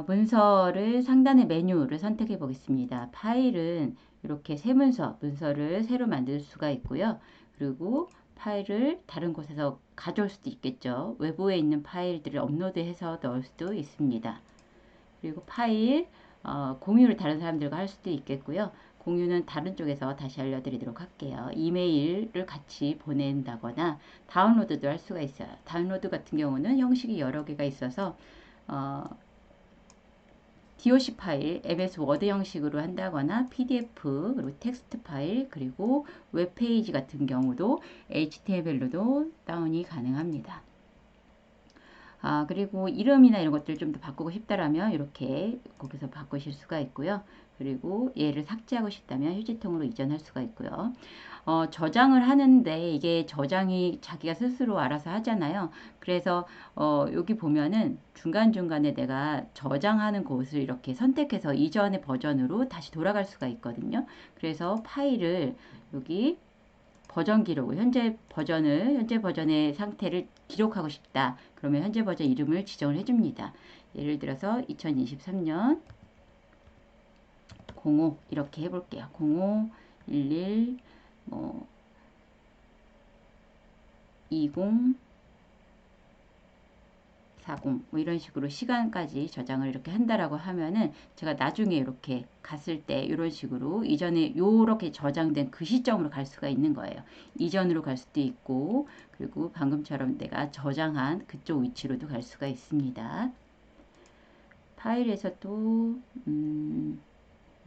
문서를 상단의 메뉴를 선택해 보겠습니다. 파일은 이렇게 새 문서를 새로 만들 수가 있고요. 그리고 파일을 다른 곳에서 가져올 수도 있겠죠. 외부에 있는 파일들을 업로드해서 넣을 수도 있습니다. 그리고 파일 공유를 다른 사람들과 할 수도 있겠고요. 공유는 다른 쪽에서 다시 알려드리도록 할게요. 이메일을 같이 보낸다거나 다운로드도 할 수가 있어요. 다운로드 같은 경우는 형식이 여러 개가 있어서 DOC 파일, MS 워드 형식으로 한다거나 PDF, 그리고 텍스트 파일, 그리고 웹페이지 같은 경우도 HTML로도 다운이 가능합니다. 그리고 이름이나 이런 것들 좀 더 바꾸고 싶다라면 이렇게 거기서 바꾸실 수가 있고요. 그리고 얘를 삭제하고 싶다면 휴지통으로 이전할 수가 있고요. 저장을 하는데 이게 저장이 자기가 스스로 알아서 하잖아요. 그래서 여기 보면은 중간중간에 내가 저장하는 곳을 이렇게 선택해서 이전의 버전으로 다시 돌아갈 수가 있거든요. 그래서 파일을 여기 버전 기록을 현재 버전의 상태를 기록하고 싶다. 그러면 현재 버전 이름을 지정을 해줍니다. 예를 들어서 2023년 05 이렇게 해볼게요. 05 11 20 40 이런 식으로 시간까지 저장을 이렇게 한다라고 하면은 제가 나중에 이렇게 갔을 때 이런 식으로 이전에 이렇게 저장된 그 시점으로 갈 수가 있는 거예요. 이전으로 갈 수도 있고 그리고 방금처럼 내가 저장한 그쪽 위치로도 갈 수가 있습니다. 파일에서 또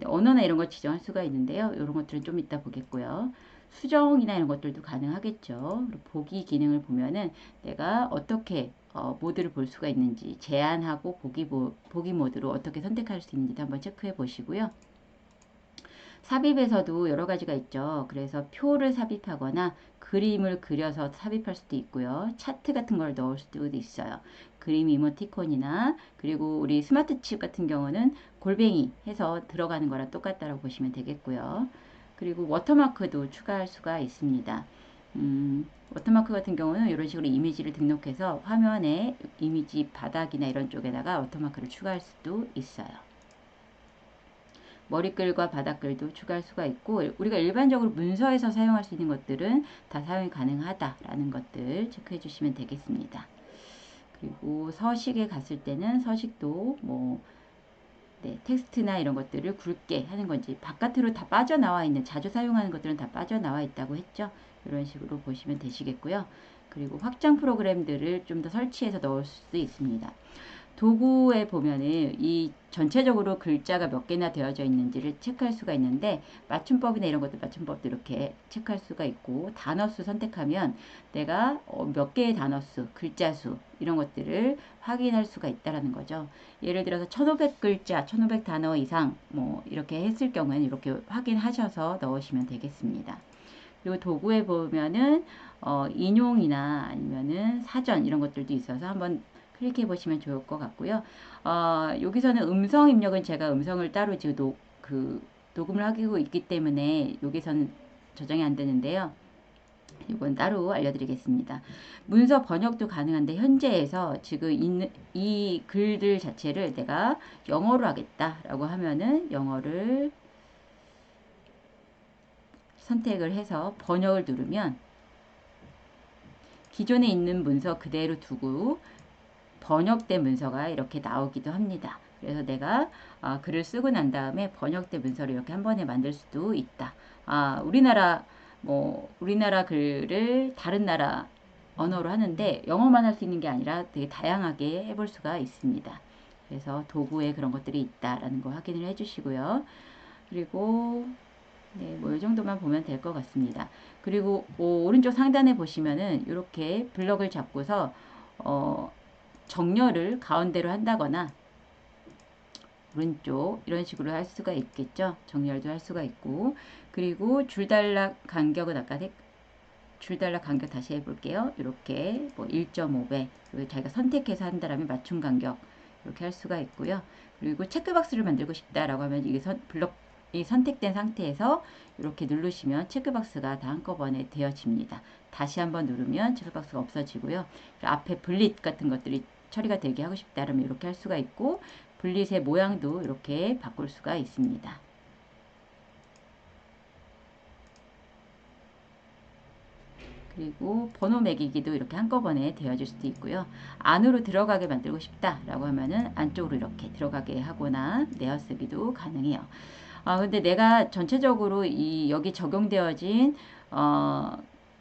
언어나 이런 걸 지정할 수가 있는데요. 이런 것들은 좀 이따 보겠고요. 수정이나 이런 것들도 가능하겠죠. 보기 기능을 보면은 내가 어떻게 모드를 볼 수가 있는지 제한하고 보기 모드로 어떻게 선택할 수 있는지 한번 체크해 보시고요. 삽입에서도 여러 가지가 있죠. 그래서 표를 삽입하거나 그림을 그려서 삽입할 수도 있고요. 차트 같은 걸 넣을 수도 있어요. 그림 이모티콘이나 그리고 우리 스마트 칩 같은 경우는 골뱅이 해서 들어가는 거랑 똑같다고 보시면 되겠고요. 그리고 워터마크도 추가할 수가 있습니다. 워터마크 같은 경우는 이런 식으로 이미지를 등록해서 화면에 이미지 바닥이나 이런 쪽에다가 워터마크를 추가할 수도 있어요. 머리글과 바닥글도 추가할 수가 있고 우리가 일반적으로 문서에서 사용할 수 있는 것들은 다 사용이 가능하다라는 것들 체크해 주시면 되겠습니다. 그리고 서식에 갔을 때는 서식도 텍스트나 이런 것들을 굵게 하는 건지 바깥으로 다 빠져나와 있는 자주 사용하는 것들은 다 빠져나와 있다고 했죠. 이런 식으로 보시면 되시겠고요. 그리고 확장 프로그램들을 좀 더 설치해서 넣을 수 있습니다. 도구에 보면은 이 전체적으로 글자가 몇 개나 되어져 있는지를 체크할 수가 있는데 맞춤법이나 이런 것들 맞춤법도 이렇게 체크할 수가 있고 단어 수 선택하면 내가 몇 개의 단어 수, 글자 수 이런 것들을 확인할 수가 있다라는 거죠. 예를 들어서 1500글자, 1500단어 이상 이렇게 했을 경우에는 이렇게 확인하셔서 넣으시면 되겠습니다. 그리고 도구에 보면은 인용이나 아니면은 사전 이런 것들도 있어서 한번 클릭해 보시면 좋을 것 같고요. 여기서는 음성 입력은 제가 음성을 따로 지금 녹음을 하고 있기 때문에 여기서는 저장이 안 되는데요. 이건 따로 알려드리겠습니다. 문서 번역도 가능한데 현재에서 지금 이 글들 자체를 내가 영어로 하겠다라고 하면은 영어를 선택을 해서 번역을 누르면 기존에 있는 문서 그대로 두고 번역된 문서가 이렇게 나오기도 합니다. 그래서 내가 글을 쓰고 난 다음에 번역된 문서를 이렇게 한 번에 만들 수도 있다. 우리나라 글을 다른 나라 언어로 하는데 영어만 할 수 있는 게 아니라 되게 다양하게 해볼 수가 있습니다. 그래서 도구에 그런 것들이 있다라는 거 확인을 해주시고요. 그리고 네, 이 정도만 보면 될 것 같습니다. 그리고 오른쪽 상단에 보시면은 이렇게 블럭을 잡고서 정렬을 가운데로 한다거나 오른쪽 이런 식으로 할 수가 있겠죠. 정렬도 할 수가 있고 그리고 줄단락 간격은 아까 줄단락 간격 다시 해볼게요. 이렇게 1.5배 그리고 자기가 선택해서 한다면 맞춤 간격 이렇게 할 수가 있고요. 그리고 체크박스를 만들고 싶다라고 하면 이게 블럭이 선택된 상태에서 이렇게 누르시면 체크박스가 다 한꺼번에 되어집니다. 다시 한번 누르면 체크박스가 없어지고요. 앞에 분릿 같은 것들이 처리가 되게 하고 싶다면 이렇게 할 수가 있고 분리세 모양도 이렇게 바꿀 수가 있습니다. 그리고 번호 매기기도 이렇게 한꺼번에 되어줄 수도 있고요. 안으로 들어가게 만들고 싶다라고 하면은 안쪽으로 이렇게 들어가게 하거나 내어쓰기도 가능해요. 근데 내가 전체적으로 여기 적용되어진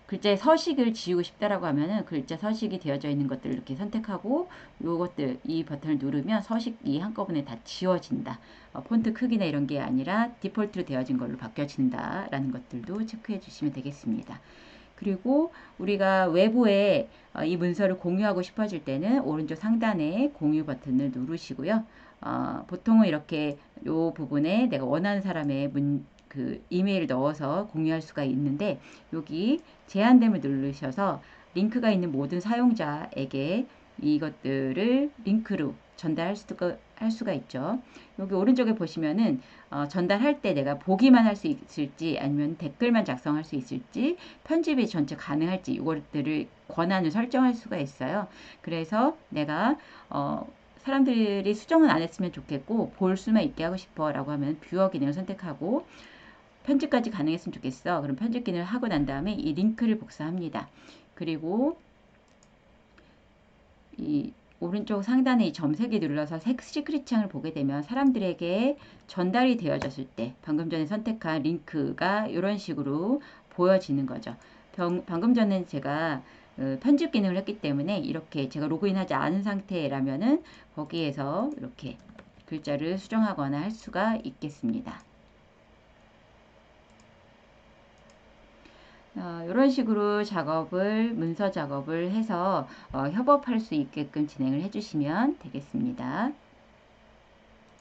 글자의 서식을 지우고 싶다라고 하면은 글자 서식이 되어져 있는 것들을 이렇게 선택하고 요것들 이 버튼을 누르면 서식이 한꺼번에 다 지워진다. 폰트 크기나 이런 게 아니라 디폴트로 되어진 걸로 바뀌어진다라는 것들도 체크해 주시면 되겠습니다. 그리고 우리가 외부에 이 문서를 공유하고 싶어질 때는 오른쪽 상단에 공유 버튼을 누르시고요. 보통은 이렇게 요 부분에 내가 원하는 사람의 그 이메일을 넣어서 공유할 수가 있는데 여기 제한됨을 누르셔서 링크가 있는 모든 사용자에게 이것들을 링크로 전달할 수가 있죠. 여기 오른쪽에 보시면은 전달할 때 내가 보기만 할 수 있을지 아니면 댓글만 작성할 수 있을지 편집이 전체 가능할지 이것들을 권한을 설정할 수가 있어요. 그래서 내가 사람들이 수정은 안 했으면 좋겠고 볼 수만 있게 하고 싶어 라고 하면 뷰어 기능을 선택하고 편집까지 가능했으면 좋겠어. 그럼 편집 기능을 하고 난 다음에 이 링크를 복사합니다. 그리고 이 오른쪽 상단에 이 점 3개 눌러서 시크릿 창을 보게 되면 사람들에게 전달이 되어졌을 때 방금 전에 선택한 링크가 이런 식으로 보여지는 거죠. 방금 전에 제가 편집 기능을 했기 때문에 이렇게 제가 로그인하지 않은 상태라면은 거기에서 이렇게 글자를 수정하거나 할 수가 있겠습니다. 이런 식으로 문서 작업을 해서 협업할 수 있게끔 진행을 해주시면 되겠습니다.